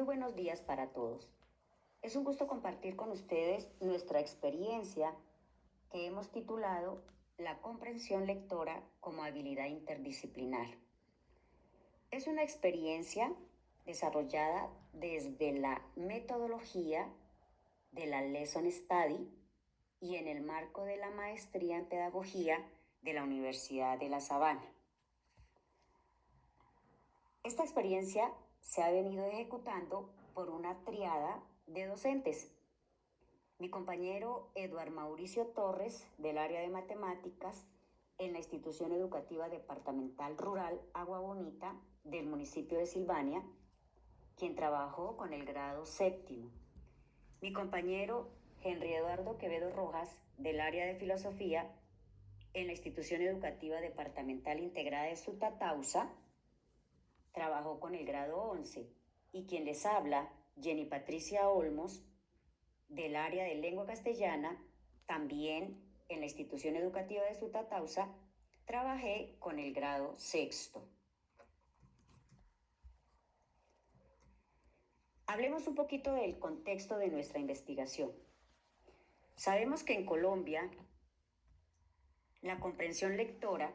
Muy buenos días para todos. Es un gusto compartir con ustedes nuestra experiencia que hemos titulado La comprensión lectora como habilidad interdisciplinar. Es una experiencia desarrollada desde la metodología de la Lesson Study y en el marco de la maestría en pedagogía de la Universidad de La Sabana. Esta experiencia se ha venido ejecutando por una triada de docentes. Mi compañero Eduard Mauricio Torres, del área de matemáticas, en la Institución Educativa Departamental Rural Agua Bonita del municipio de Silvania, quien trabajó con el grado séptimo. Mi compañero Henry Eduardo Quevedo Rojas, del área de filosofía, en la Institución Educativa Departamental Integrada de Sutatausa, trabajó con el grado 11, y quien les habla, Jenny Patricia Olmos, del área de lengua castellana, también en la institución educativa de Sutatausa, trabajé con el grado sexto. Hablemos un poquito del contexto de nuestra investigación. Sabemos que en Colombia la comprensión lectora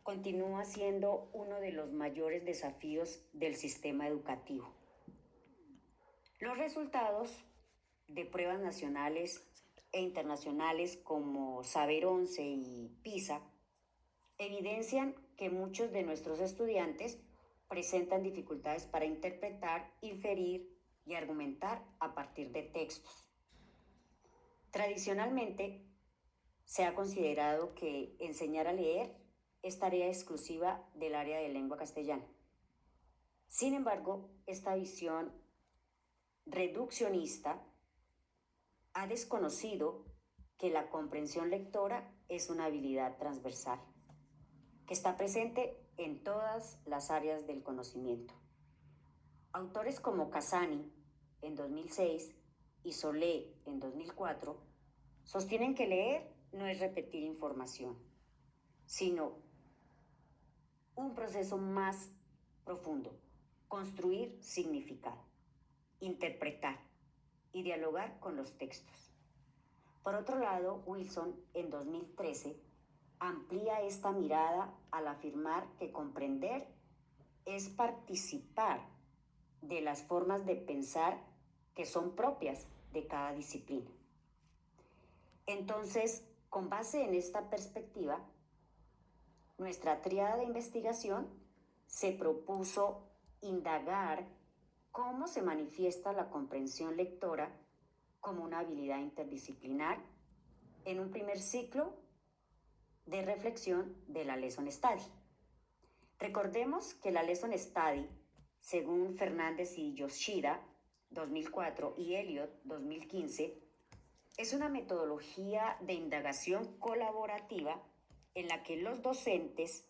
continúa siendo uno de los mayores desafíos del sistema educativo. Los resultados de pruebas nacionales e internacionales como Saber 11 y PISA evidencian que muchos de nuestros estudiantes presentan dificultades para interpretar, inferir y argumentar a partir de textos. Tradicionalmente, se ha considerado que enseñar a leer es tarea exclusiva del área de lengua castellana. Sin embargo, esta visión reduccionista ha desconocido que la comprensión lectora es una habilidad transversal, que está presente en todas las áreas del conocimiento. Autores como Casani en 2006 y Solé en 2004 sostienen que leer no es repetir información, sino un proceso más profundo: construir significado, interpretar y dialogar con los textos. Por otro lado, Wilson, en 2013, amplía esta mirada al afirmar que comprender es participar de las formas de pensar que son propias de cada disciplina. Entonces, con base en esta perspectiva, nuestra tríada de investigación se propuso indagar cómo se manifiesta la comprensión lectora como una habilidad interdisciplinar en un primer ciclo de reflexión de la Lesson Study. Recordemos que la Lesson Study, según Fernández y Yoshida, 2004, y Elliot, 2015, es una metodología de indagación colaborativa en la que los docentes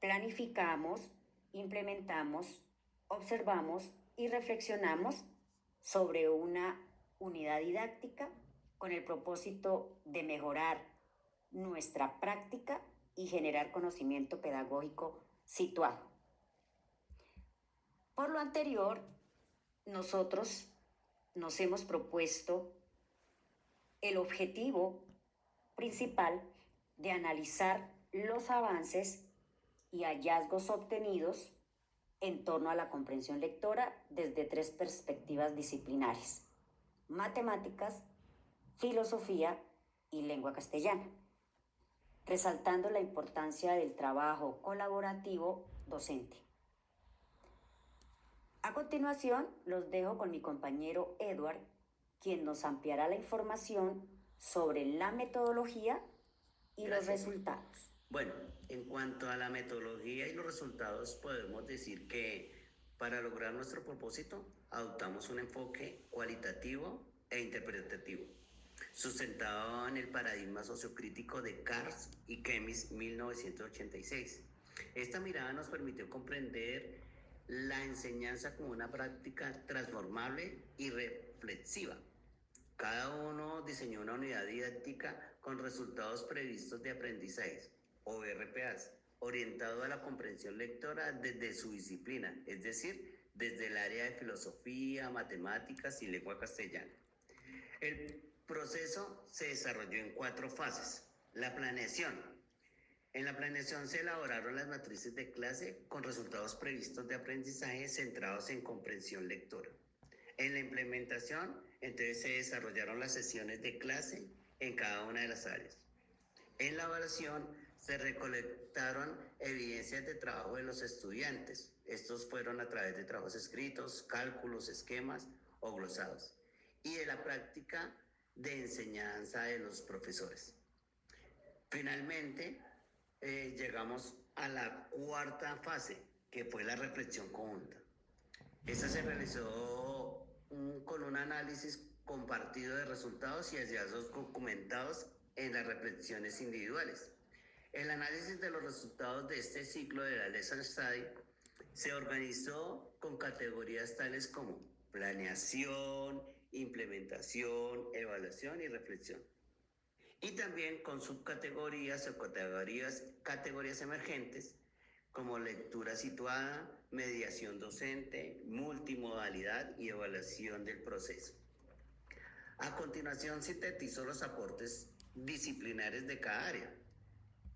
planificamos, implementamos, observamos y reflexionamos sobre una unidad didáctica con el propósito de mejorar nuestra práctica y generar conocimiento pedagógico situado. Por lo anterior, nosotros nos hemos propuesto el objetivo principal de analizar los avances y hallazgos obtenidos en torno a la comprensión lectora desde tres perspectivas disciplinares: matemáticas, filosofía y lengua castellana, resaltando la importancia del trabajo colaborativo docente. A continuación, los dejo con mi compañero Edward, quien nos ampliará la información sobre la metodología y los resultados. Bueno, en cuanto a la metodología y los resultados, podemos decir que para lograr nuestro propósito adoptamos un enfoque cualitativo e interpretativo, sustentado en el paradigma sociocrítico de Kars y Kemis, 1986. Esta mirada nos permitió comprender la enseñanza como una práctica transformable y reflexiva. Cada uno diseñó una unidad didáctica con resultados previstos de aprendizajes, o RPAs, orientado a la comprensión lectora desde su disciplina, es decir, desde el área de filosofía, matemáticas y lengua castellana. El proceso se desarrolló en 4 fases. La planeación. En la planeación se elaboraron las matrices de clase con resultados previstos de aprendizaje centrados en comprensión lectora. En la implementación, entonces se desarrollaron las sesiones de clase en cada una de las áreas. En la evaluación se recolectaron evidencias de trabajo de los estudiantes. Estos fueron a través de trabajos escritos, cálculos, esquemas o glosados. Y de la práctica de enseñanza de los profesores. Finalmente, llegamos a la 4ª fase, que fue la reflexión conjunta. Esta se realizó con un análisis compartido de resultados y hallazgos documentados en las reflexiones individuales. El análisis de los resultados de este ciclo de la Lesson Study se organizó con categorías tales como planeación, implementación, evaluación y reflexión. Y también con subcategorías o categorías emergentes como lectura situada, mediación docente, multimodalidad y evaluación del proceso. A continuación sintetizó los aportes disciplinares de cada área.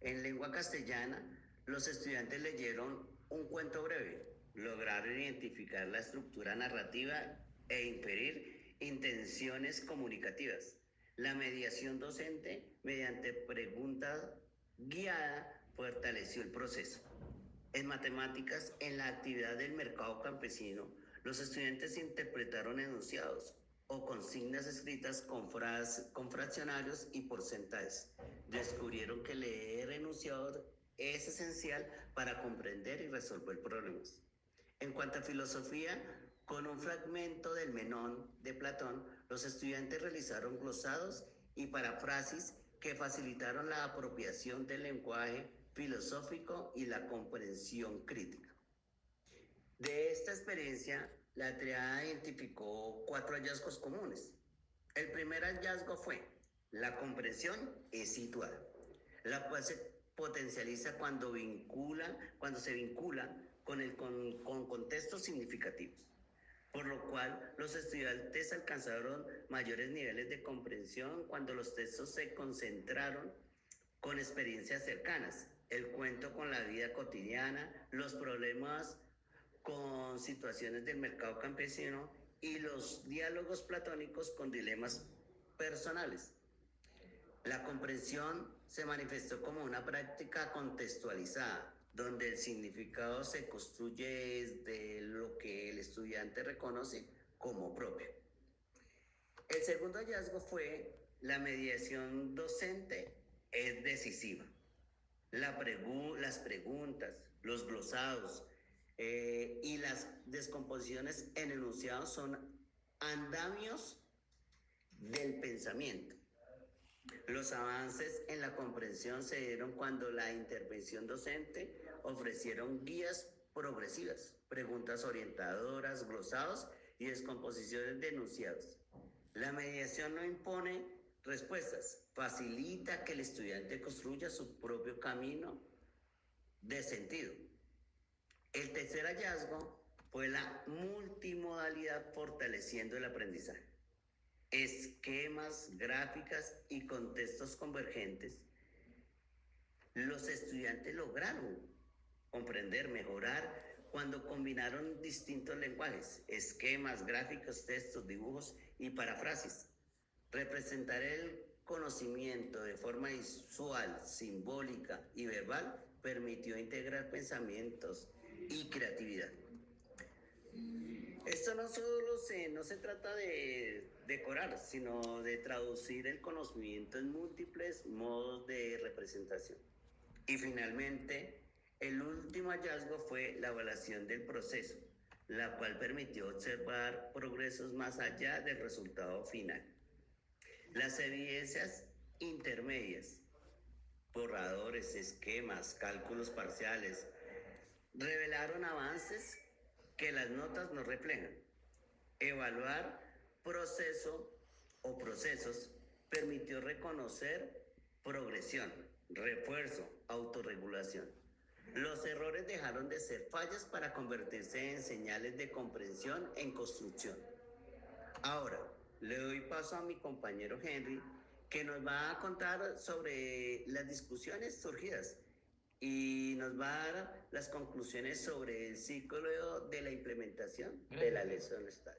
En lengua castellana, los estudiantes leyeron un cuento breve, lograron identificar la estructura narrativa e inferir intenciones comunicativas. La mediación docente, mediante pregunta guiada, fortaleció el proceso. En matemáticas, en la actividad del mercado campesino, los estudiantes interpretaron enunciados o consignas escritas con fraccionarios y porcentajes. Descubrieron que leer enunciados es esencial para comprender y resolver problemas. En cuanto a filosofía, con un fragmento del Menón de Platón, los estudiantes realizaron glosados y parafrasis que facilitaron la apropiación del lenguaje filosófico y la comprensión crítica. De esta experiencia, la triada identificó 4 hallazgos comunes. El primer hallazgo fue: la comprensión es situada, la cual se potencializa cuando se vincula con contextos significativos, por lo cual los estudiantes alcanzaron mayores niveles de comprensión cuando los textos se concentraron con experiencias cercanas, el cuento con la vida cotidiana, los problemas con situaciones del mercado campesino y los diálogos platónicos con dilemas personales. La comprensión se manifestó como una práctica contextualizada, donde el significado se construye desde lo que el estudiante reconoce como propio. El segundo hallazgo fue: la mediación docente es decisiva. Las preguntas, los glosados y las descomposiciones en enunciados son andamios del pensamiento. Los avances en la comprensión se dieron cuando la intervención docente ofrecieron guías progresivas, preguntas orientadoras, glosados y descomposiciones de enunciados. La mediación no impone respuestas, facilita que el estudiante construya su propio camino de sentido. El tercer hallazgo fue la multimodalidad fortaleciendo el aprendizaje. Esquemas, gráficas y contextos convergentes. Los estudiantes lograron comprender, mejorar cuando combinaron distintos lenguajes, esquemas, gráficos, textos, dibujos y parafrases. Representar el conocimiento de forma visual, simbólica y verbal permitió integrar pensamientos y creatividad. Esto no se trata de decorar, sino de traducir el conocimiento en múltiples modos de representación. Y finalmente, el último hallazgo fue la evaluación del proceso, la cual permitió observar progresos más allá del resultado final. Las evidencias intermedias, borradores, esquemas, cálculos parciales, revelaron avances que las notas no reflejan. Evaluar procesos permitió reconocer progresión, refuerzo, autorregulación. Los errores dejaron de ser fallas para convertirse en señales de comprensión en construcción. Ahora, le doy paso a mi compañero Henry, que nos va a contar sobre las discusiones surgidas y nos va a dar las conclusiones sobre el ciclo de la implementación de la Lesson Study.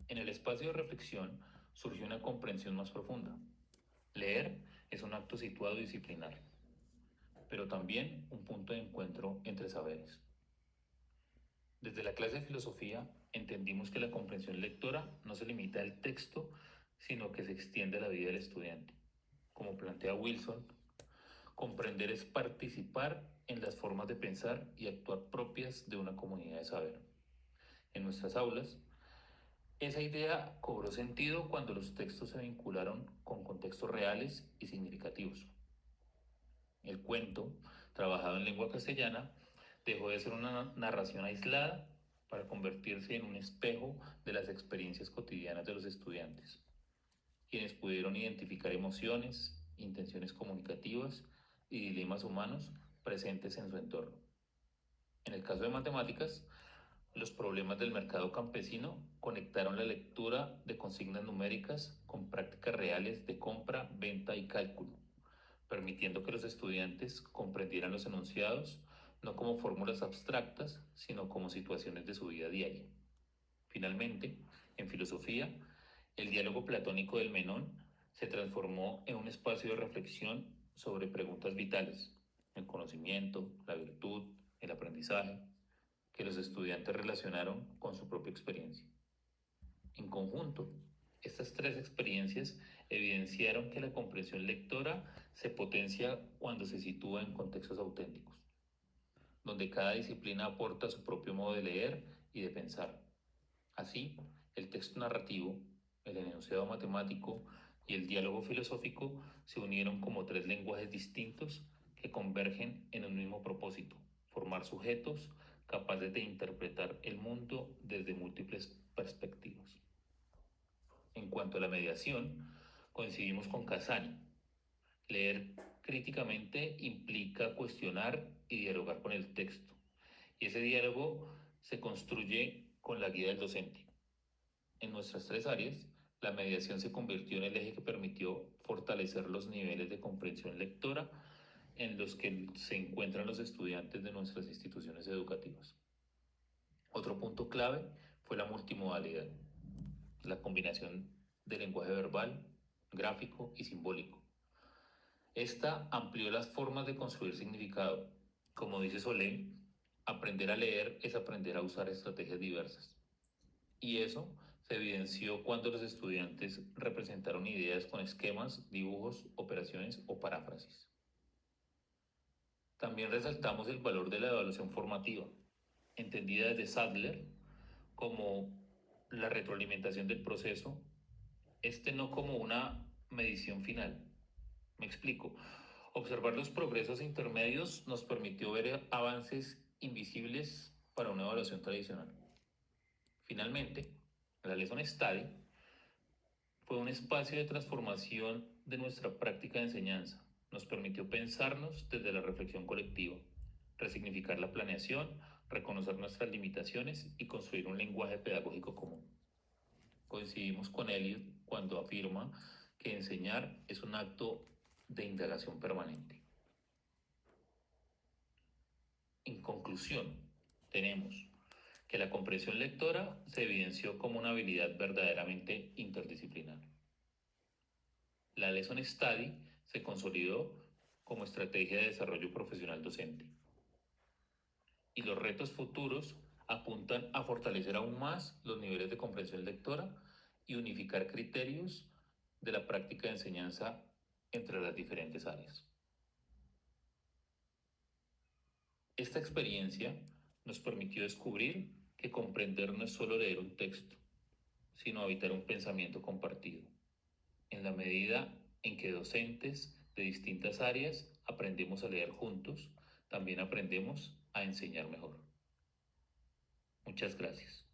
En el espacio de reflexión surgió una comprensión más profunda. Leer es un acto situado disciplinar, pero también un punto de encuentro entre saberes. Desde la clase de filosofía entendimos que la comprensión lectora no se limita al texto, sino que se extiende a la vida del estudiante. Como plantea Wilson, comprender es participar en las formas de pensar y actuar propias de una comunidad de saber. En nuestras aulas, esa idea cobró sentido cuando los textos se vincularon con contextos reales y significativos. El cuento, trabajado en lengua castellana, dejó de ser una narración aislada para convertirse en un espejo de las experiencias cotidianas de los estudiantes, quienes pudieron identificar emociones, intenciones comunicativas y dilemas humanos presentes en su entorno. En el caso de matemáticas, los problemas del mercado campesino conectaron la lectura de consignas numéricas con prácticas reales de compra, venta y cálculo, permitiendo que los estudiantes comprendieran los enunciados no como fórmulas abstractas, sino como situaciones de su vida diaria. Finalmente, en filosofía, el diálogo platónico del Menón se transformó en un espacio de reflexión sobre preguntas vitales: el conocimiento, la virtud, el aprendizaje, que los estudiantes relacionaron con su propia experiencia. En conjunto, estas tres experiencias evidenciaron que la comprensión lectora se potencia cuando se sitúa en contextos auténticos, donde cada disciplina aporta su propio modo de leer y de pensar. Así, el texto narrativo, el enunciado matemático y el diálogo filosófico se unieron como tres lenguajes distintos que convergen en un mismo propósito: formar sujetos capaces de interpretar el mundo desde múltiples perspectivas. En cuanto a la mediación, coincidimos con Casani. Leer críticamente implica cuestionar y dialogar con el texto, y ese diálogo se construye con la guía del docente. En nuestras tres áreas, la mediación se convirtió en el eje que permitió fortalecer los niveles de comprensión lectora en los que se encuentran los estudiantes de nuestras instituciones educativas. Otro punto clave fue la multimodalidad, la combinación de lenguaje verbal, gráfico y simbólico. Esta amplió las formas de construir significado. Como dice Solé, aprender a leer es aprender a usar estrategias diversas. Y eso se evidenció cuando los estudiantes representaron ideas con esquemas, dibujos, operaciones o paráfrasis. También resaltamos el valor de la evaluación formativa, entendida desde Sadler como la retroalimentación del proceso, no como una medición final. Me explico. Observar los progresos intermedios nos permitió ver avances invisibles para una evaluación tradicional. Finalmente, la Lesson Study fue un espacio de transformación de nuestra práctica de enseñanza. Nos permitió pensarnos desde la reflexión colectiva, resignificar la planeación, reconocer nuestras limitaciones y construir un lenguaje pedagógico común. Coincidimos con Eliot cuando afirma que enseñar es un acto de indagación permanente. En conclusión, tenemos que la comprensión lectora se evidenció como una habilidad verdaderamente interdisciplinar. La Lesson Study se consolidó como estrategia de desarrollo profesional docente. Y los retos futuros apuntan a fortalecer aún más los niveles de comprensión lectora y unificar criterios de la práctica de enseñanza entre las diferentes áreas. Esta experiencia nos permitió descubrir que comprender no es solo leer un texto, sino habitar un pensamiento compartido. En la medida en que docentes de distintas áreas aprendemos a leer juntos, también aprendemos a enseñar mejor. Muchas gracias.